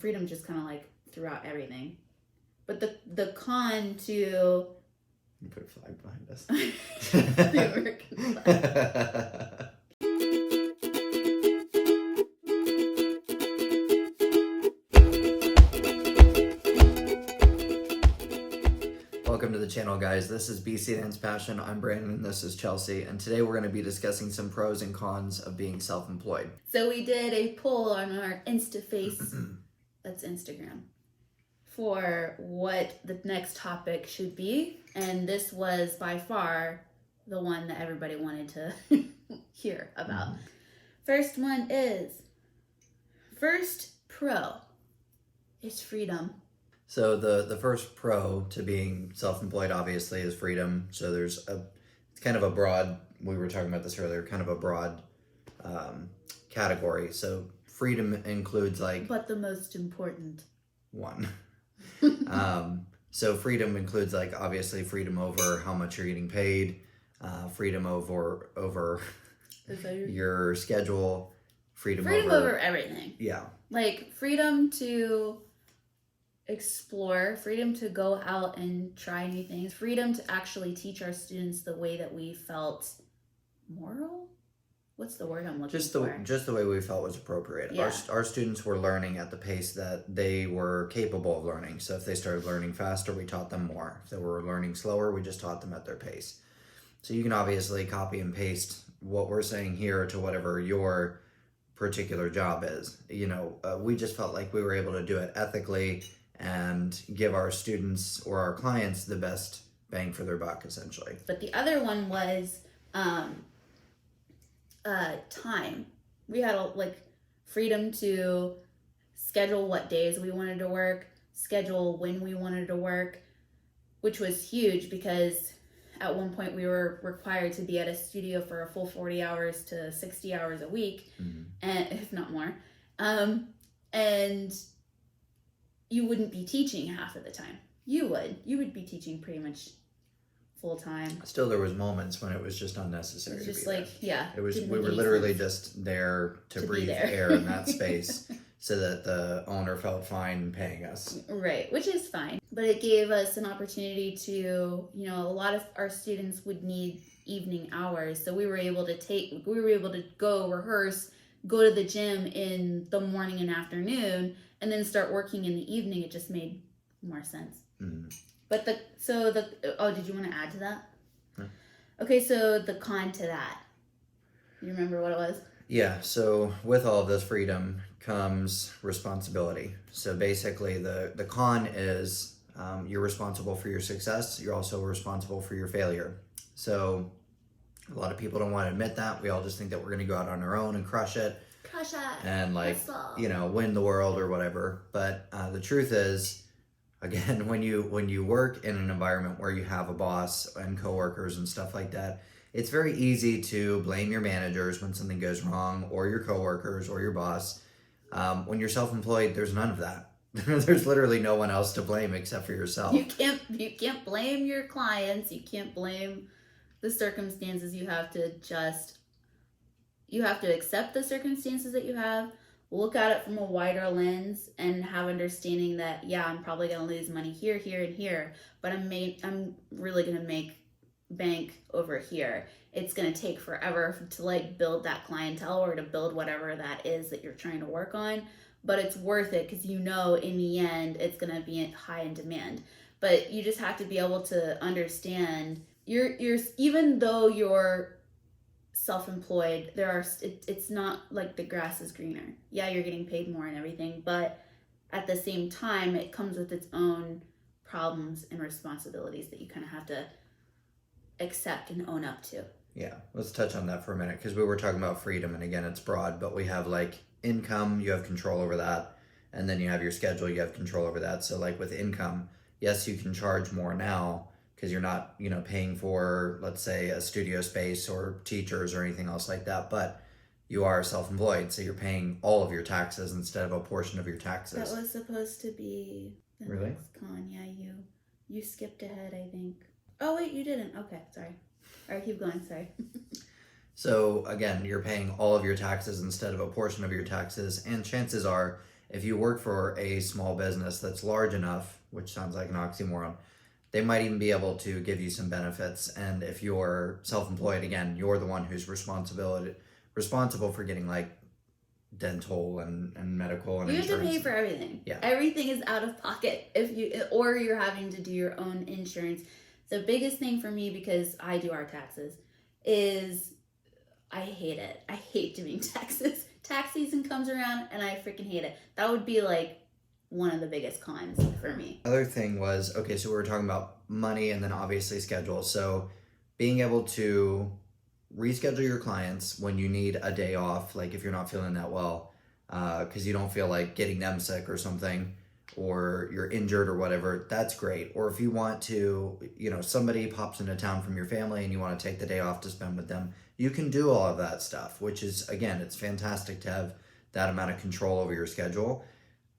freedom just kind of like throughout everything. But the con to... You put a flag behind us. The American flag. Welcome to the channel, guys. This is BC Dance Passion. I'm Brandon, this is Chelsea, and today we're going to be discussing some pros and cons of being self-employed. So we did a poll on our InstaFace, that's Instagram, for what the next topic should be, and this was by far the one that everybody wanted to hear about. First one is, first pro is freedom. So the first pro to being self-employed obviously is freedom. So it's kind of a broad, we were talking about this earlier, kind of a broad category. So freedom includes like... But the most important one. So freedom includes like obviously freedom over how much you're getting paid, freedom over your schedule, freedom over everything. Yeah. Like freedom to explore, freedom to go out and try new things, freedom to actually teach our students the way that we felt moral? What's the word I'm looking for? Just the way we felt was appropriate. Yeah. Our students were learning at the pace that they were capable of learning. So if they started learning faster, we taught them more. If they were learning slower, we just taught them at their pace. So you can obviously copy and paste what we're saying here to whatever your particular job is. You know, we just felt like we were able to do it ethically and give our students or our clients the best bang for their buck, essentially. But the other one was time. We had freedom to schedule what days we wanted to work, schedule when we wanted to work, which was huge because at one point we were required to be at a studio for a full 40 hours to 60 hours a week, and if not more. And you wouldn't be teaching half of the time. You would be teaching pretty much full time. Still, there was moments when it was just unnecessary. It was just to be like, there. yeah. It was, we were literally just there to breathe air in that space so that the owner felt fine paying us. Right, which is fine. But it gave us an opportunity to, a lot of our students would need evening hours. So we were able to go rehearse, go to the gym in the morning and afternoon, and then start working in the evening. It just made more sense. But did you want to add to that? Okay, so the con to that. You remember what it was? Yeah, so with all of this freedom comes responsibility. So basically the con is you're responsible for your success. You're also responsible for your failure. So a lot of people don't want to admit that. We all just think that we're going to go out on our own and crush it. And win the world or whatever. But the truth is, again, when you work in an environment where you have a boss and coworkers and stuff like that, it's very easy to blame your managers when something goes wrong, or your coworkers or your boss. When you're self-employed, there's none of that. There's literally no one else to blame except for yourself. You can't blame your clients. You can't blame the circumstances. You have to accept the circumstances that you have, look at it from a wider lens, and have understanding that, yeah, I'm probably going to lose money here, here, and here, but I'm really going to make bank over here. It's going to take forever to build that clientele or to build whatever that is that you're trying to work on, but it's worth it because in the end, it's going to be high in demand. But you just have to be able to understand even though you're self-employed, it's not like the grass is greener. Yeah, you're getting paid more and everything, but at the same time, it comes with its own problems and responsibilities that you kind of have to accept and own up to. Yeah, let's touch on that for a minute, because we were talking about freedom, and again, it's broad, but we have income, you have control over that, and then you have your schedule, you have control over that. So with income, yes, you can charge more now, because you're not, paying for, let's say, a studio space or teachers or anything else like that, but you are self-employed, so you're paying all of your taxes instead of a portion of your taxes. That was supposed to be the next con. Yeah, you skipped ahead, I think. Oh, wait, you didn't. Okay, sorry. All right, keep going, sorry. So, again, you're paying all of your taxes instead of a portion of your taxes, and chances are If you work for a small business that's large enough, which sounds like an oxymoron, they might even be able to give you some benefits. And if you're self-employed, again, you're the one who's responsible for getting like dental and medical and You have to insurance. pay for everything. Yeah. Everything is out of pocket or you're having to do your own insurance. The biggest thing for me, because I do our taxes, is I hate it. I hate doing taxes. Tax season comes around and I freaking hate it. That would be like one of the biggest cons for me. Other thing was, okay, so we were talking about money and then obviously schedule. So being able to reschedule your clients when you need a day off, like if you're not feeling that well, because you don't feel like getting them sick or something, or you're injured or whatever, that's great. Or if you want to, somebody pops into town from your family and you want to take the day off to spend with them, you can do all of that stuff, which is, again, it's fantastic to have that amount of control over your schedule.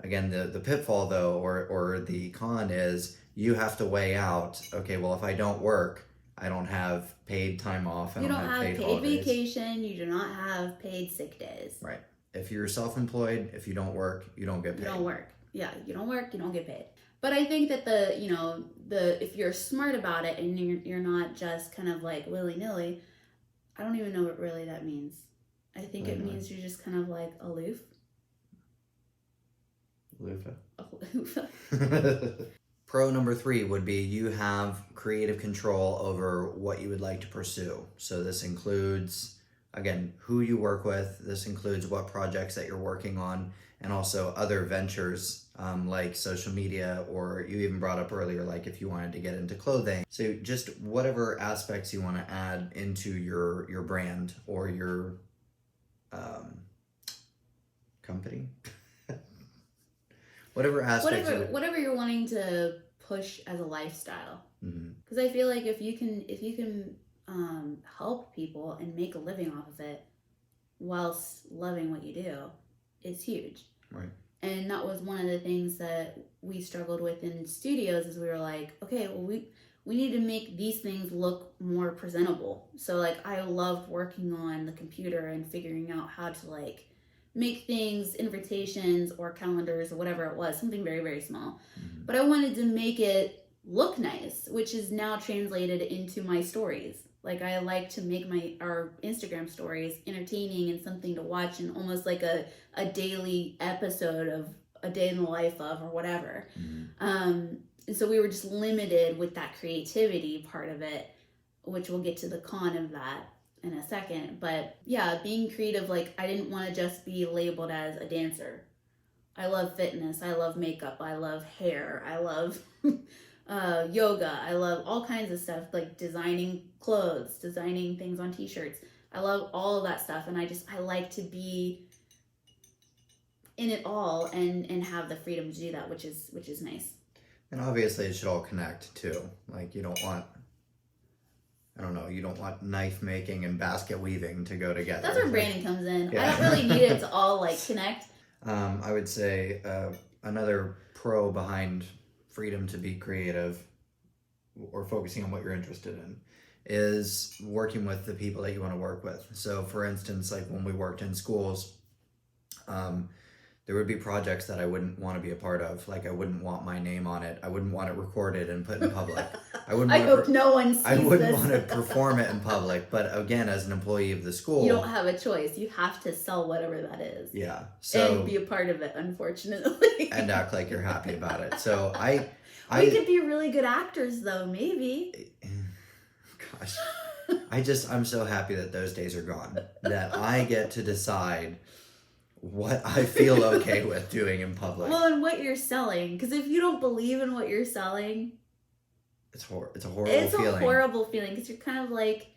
Again, the pitfall though, or the con is you have to weigh out, okay, well, if I don't work, I don't have paid time off. You don't have paid holidays. vacation. You do not have paid sick days. Right. If you're self-employed, if you don't work, you don't get paid. You don't work. Yeah, you don't work, you don't get paid. But I think that if you're smart about it and you're not just kind of like willy-nilly, I don't even know what really that means. I think it means you're just kind of like aloof. Pro number 3 would be you have creative control over what you would like to pursue. So this includes, again, who you work with. This includes what projects that you're working on, and also other ventures like social media, or you even brought up earlier, like if you wanted to get into clothing. So just whatever aspects you want to add into your brand or your company. Whatever aspects. Whatever you're wanting to push as a lifestyle. Because I feel like if you can help people and make a living off of it whilst loving what you do, it's huge. Right. And that was one of the things that we struggled with in studios, is we were like, okay, well, we need to make these things look more presentable. So like I loved working on the computer and figuring out how to like make things, invitations or calendars or whatever it was, something very, very small. But I wanted to make it look nice, which is now translated into my stories. Like I like to make our Instagram stories entertaining and something to watch, and almost like a daily episode of a day in the life of, or whatever. And so we were just limited with that creativity part of it, which we'll get to the con of that in a second. But yeah, being creative, like I didn't want to just be labeled as a dancer. I love fitness, I love makeup, I love hair, I love yoga, I love all kinds of stuff, like designing clothes, designing things on t-shirts. I love all of that stuff, and I like to be in it all and have the freedom to do that, which is nice. And obviously it should all connect too. Like you don't want knife making and basket weaving to go together. That's where branding comes in. Yeah. I don't really need it to all like connect. I would say another pro behind freedom to be creative or focusing on what you're interested in is working with the people that you want to work with. So for instance, like when we worked in schools, there would be projects that I wouldn't want to be a part of. Like I wouldn't want my name on it. I wouldn't want it recorded and put in public. I hope no one sees I wouldn't this. want to perform it in public. But again, as an employee of the school, You don't have a choice. You have to sell whatever that is. Yeah. So and be a part of it, unfortunately. and act like you're happy about it. So we could be really good actors though, maybe. Gosh. I'm so happy that those days are gone. That I get to decide what I feel okay with doing in public. Well, and what you're selling. Because if you don't believe in what you're selling, it's a horrible feeling. It's a horrible feeling, because you're kind of like,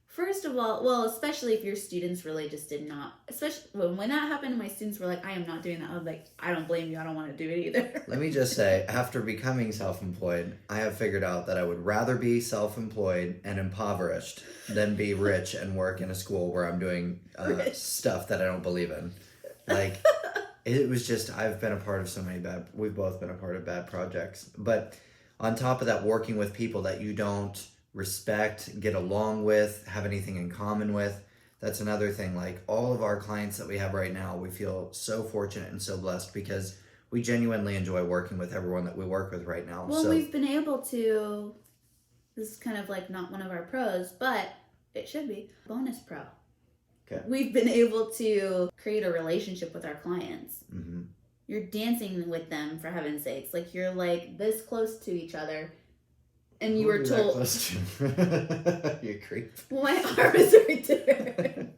first of all, well, especially if your students really just did not, especially when that happened and my students were like, I am not doing that. I was like, I don't blame you. I don't want to do it either. Let me just say, after becoming self-employed, I have figured out that I would rather be self-employed and impoverished than be rich and work in a school where I'm doing stuff that I don't believe in. Like, it was just, I've been a part of so many we've both been a part of bad projects. But on top of that, working with people that you don't respect, get along with, have anything in common with, That's another thing. Like all of our clients that we have right now, we feel so fortunate and so blessed because we genuinely enjoy working with everyone that we work with right now. Well, So we've been able to, this is kind of like not one of our pros, but it should be bonus pro. Okay. We've been able to create a relationship with our clients. mm-hmm. You're dancing with them, for heaven's sakes. Like, you're like this close to each other. And you were told. Close to? You creep. Well, my arm is right there.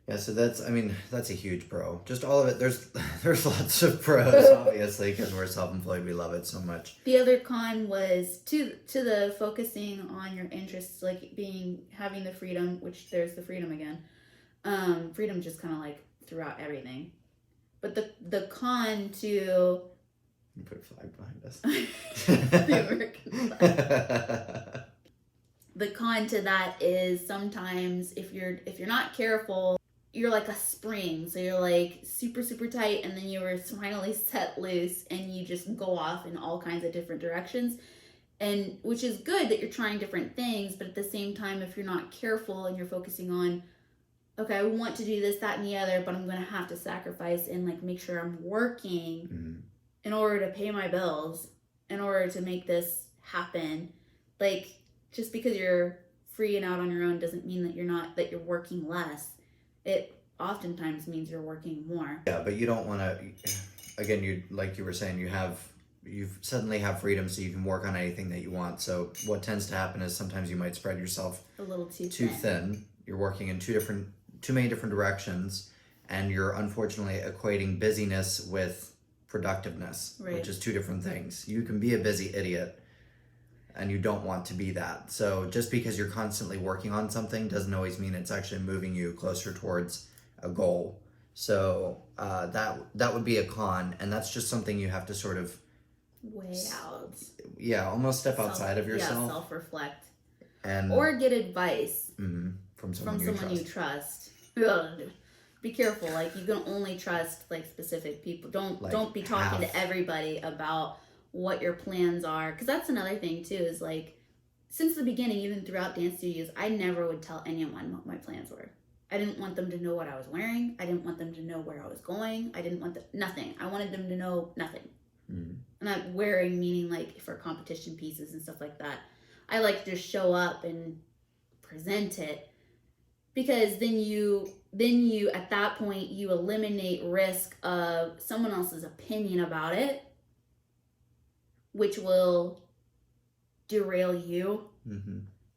Yeah, so that's a huge pro. Just all of it. There's lots of pros, obviously, because we're self-employed. We love it so much. The other con was to the focusing on your interests, like having the freedom, which there's the freedom again. Freedom just kind of like throughout everything. But the con to You put a flag behind us. the American flag. The con to that is sometimes if you're not careful, you're like a spring. So you're like super, super tight, and then you were finally set loose and you just go off in all kinds of different directions. And which is good that you're trying different things, but at the same time, if you're not careful and you're focusing on, okay, I want to do this, that, and the other, but I'm going to have to sacrifice and like make sure I'm working Mm-hmm. in order to pay my bills, in order to make this happen. Like, just because you're free and out on your own doesn't mean that you're working less. It oftentimes means you're working more. Yeah, but you don't want to. Again, like you were saying, you suddenly have freedom, so you can work on anything that you want. So what tends to happen is sometimes you might spread yourself A little too thin. You're working in too many different directions, and you're unfortunately equating busyness with productiveness, Right. which is two different things. You can be a busy idiot, and you don't want to be that. So just because you're constantly working on something doesn't always mean it's actually moving you closer towards a goal. So that would be a con, and that's just something you have to sort of way out. Yeah, almost step outside of yourself. Yeah, self-reflect. And or get advice from someone you trust. Be careful. Like, you can only trust like specific people. Don't be talking to everybody about what your plans are, because that's another thing too, is like, since the beginning, even throughout dance studios, I never would tell anyone what my plans were. I didn't want them to know what I was wearing. I didn't want them to know where I was going. I didn't want nothing. I wanted them to know nothing. Mm-hmm. Not wearing, meaning like for competition pieces and stuff like that. I like to just show up and present it, because then you at that point you eliminate risk of someone else's opinion about it, which will derail you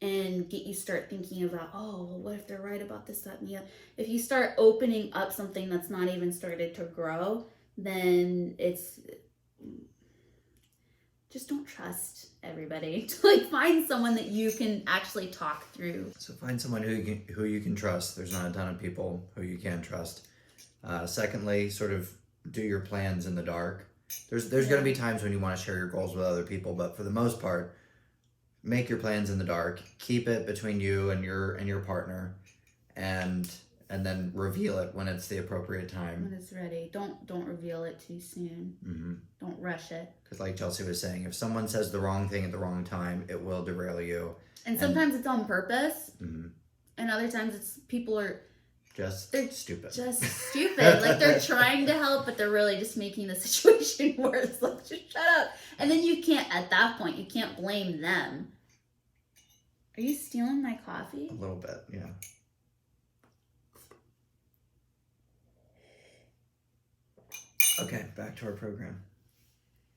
and get you start thinking about, oh, well, what if they're right about this, that, and the other. If you start opening up something that's not even started to grow, then it's just don't trust everybody. Like, find someone that you can actually talk through. So find someone who you can trust. There's not a ton of people who you can trust. Secondly, sort of do your plans in the dark. There's going to be times when you want to share your goals with other people, but for the most part, make your plans in the dark. Keep it between you and your partner, and then reveal it when it's the appropriate time. When it's ready. Don't reveal it too soon. Mm-hmm. Don't rush it. Because like Chelsea was saying, if someone says the wrong thing at the wrong time, it will derail you. And sometimes it's on purpose. Mm-hmm. And other times it's people are they're stupid. Just stupid. Like, they're trying to help, but they're really just making the situation worse. Like, just shut up. And then you can't, at that point, you can't blame them. Are you stealing my coffee? A little bit, yeah. Okay, back to our program.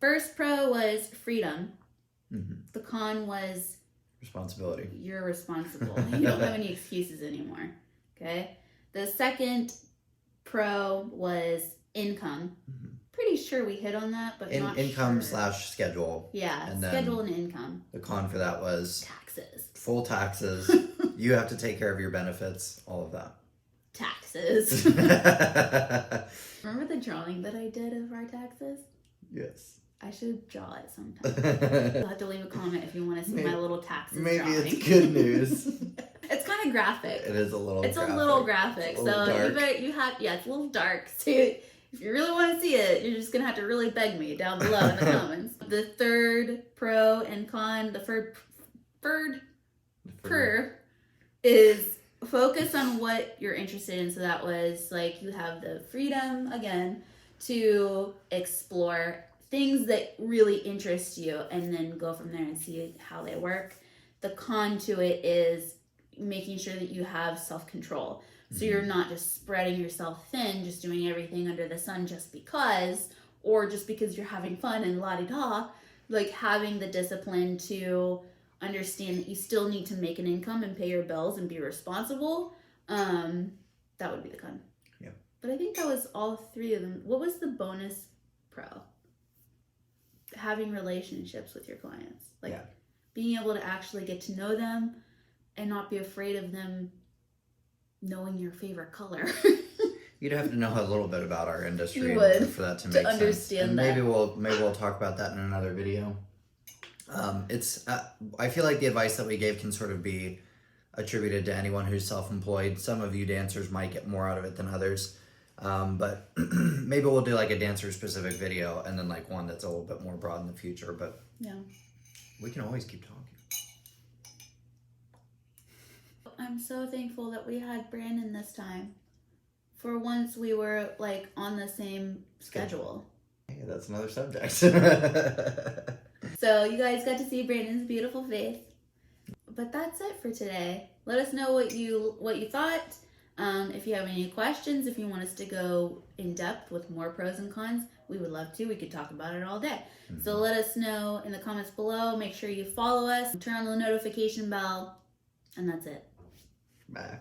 First pro was freedom. Mm-hmm. The con was responsibility. You're responsible. You don't have any excuses anymore. Okay? The second pro was income. Mm-hmm. Pretty sure we hit on that, but not income sure. / schedule. Yeah, and schedule and income. The con for that was taxes. Full taxes. You have to take care of your benefits, all of that. Taxes. Remember the drawing that I did of our taxes? Yes. I should draw it sometime. You'll have to leave a comment if you want to see my little taxes drawing. It's good news. It's kind of graphic. It is a little graphic. It's a little graphic. A little dark. It's a little dark. So if you really want to see it, you're just going to have to really beg me down below in the comments. The third pro and con, the third per is focus on what you're interested in. So that was like you have the freedom again to explore things that really interest you and then go from there and see how they work. The con to it is making sure that you have self-control. So you're not just spreading yourself thin, just doing everything under the sun just because, or just because you're having fun and la-di-da. Like having the discipline to understand that you still need to make an income and pay your bills and be responsible. That would be the con. Yeah. But I think that was all three of them. What was the bonus pro? Having relationships with your clients. Like being able to actually get to know them and not be afraid of them knowing your favorite color. You'd have to know a little bit about our industry for that to make sense. Understand and that. maybe we'll talk about that in another video. I feel like the advice that we gave can sort of be attributed to anyone who's self-employed. Some of you dancers might get more out of it than others. But maybe we'll do like a dancer specific video and then like one that's a little bit more broad in the future, but yeah, we can always keep talking. I'm so thankful that we had Brandon this time. For once we were like on the same schedule. Hey, that's another subject. So you guys got to see Brandon's beautiful face. But that's it for today. Let us know what you thought. If you have any questions, if you want us to go in depth with more pros and cons, we would love to. We could talk about it all day. So let us know in the comments below. Make sure you follow us, turn on the notification bell, and that's it. Bye.